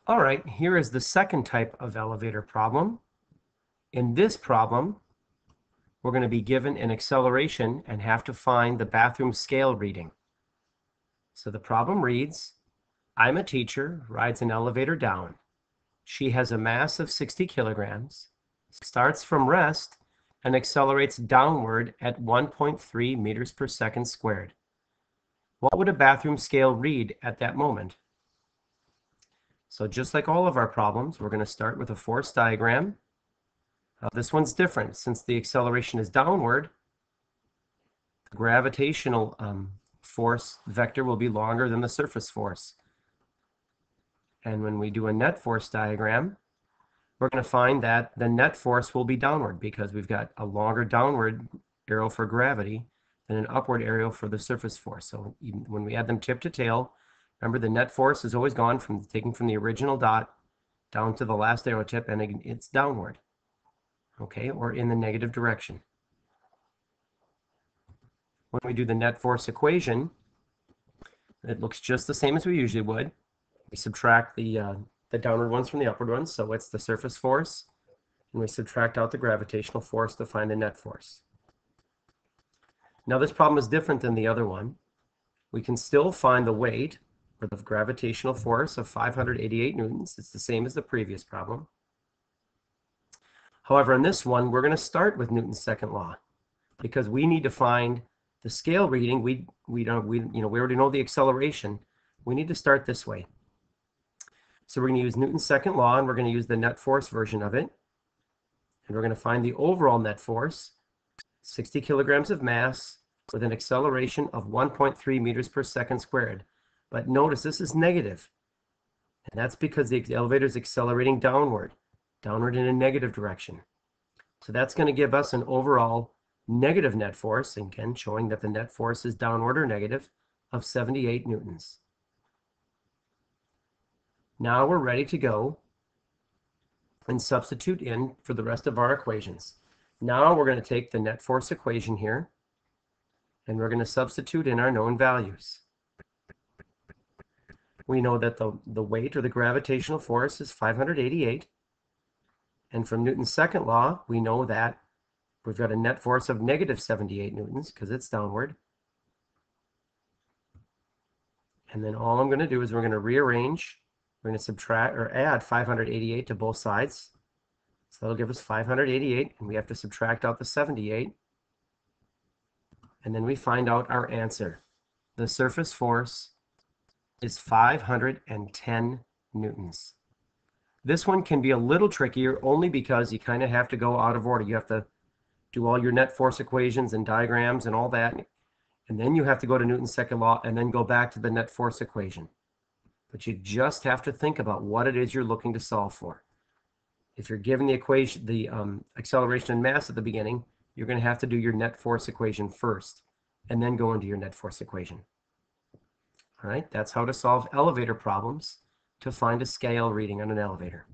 All right, here is the second type of elevator problem. In this problem, we're going to be given an acceleration and have to find the bathroom scale reading. So the problem reads, I'm a teacher, rides an elevator down. She has a mass of 60 kilograms, starts from rest, and accelerates downward at 1.3 meters per second squared. What would a bathroom scale read at that moment? So just like all of our problems, we're going to start with a force diagram. This one's different. Since the acceleration is downward, the gravitational force vector will be longer than the surface force. And when we do a net force diagram, we're going to find that the net force will be downward because we've got a longer downward arrow for gravity than an upward arrow for the surface force. So when we add them tip to tail, remember the net force is always gone from taking from the original dot down to the last arrow tip, and it's downward, okay, or in the negative direction. When we do the net force equation, it looks just the same as we usually would. We subtract the downward ones from the upward ones, so it's the surface force, and we subtract out the gravitational force to find the net force. Now this problem is different than the other one. We can still find the weight, or the gravitational force, of 588 newtons. It's the same as the previous problem. However, in this one, we're going to start with Newton's second law because we need to find the scale reading. We already know the acceleration. We need to start this way. So we're going to use Newton's second law, and we're going to use the net force version of it. And we're going to find the overall net force, 60 kilograms of mass, with an acceleration of 1.3 meters per second squared. But notice this is negative. And that's because the elevator is accelerating downward in a negative direction. So that's going to give us an overall negative net force, again showing that the net force is downward or negative, of 78 newtons. Now we're ready to go and substitute in for the rest of our equations. Now we're going to take the net force equation here, and we're going to substitute in our known values. We know that the weight, or the gravitational force, is 588. And from Newton's second law, we know that we've got a net force of negative 78 newtons because it's downward. And then all I'm going to do is we're going to rearrange. We're going to subtract or add 588 to both sides. So that'll give us 588, and we have to subtract out the 78. And then we find out our answer. The surface force is 510 newtons. This one can be a little trickier only because you kind of have to go out of order. You have to do all your net force equations and diagrams and all that, and then you have to go to Newton's second law and then go back to the net force equation. But you just have to think about what it is you're looking to solve for. If you're given the equation, the acceleration and mass at the beginning, you're going to have to do your net force equation first and then go into your net force equation. All right, that's how to solve elevator problems to find a scale reading on an elevator.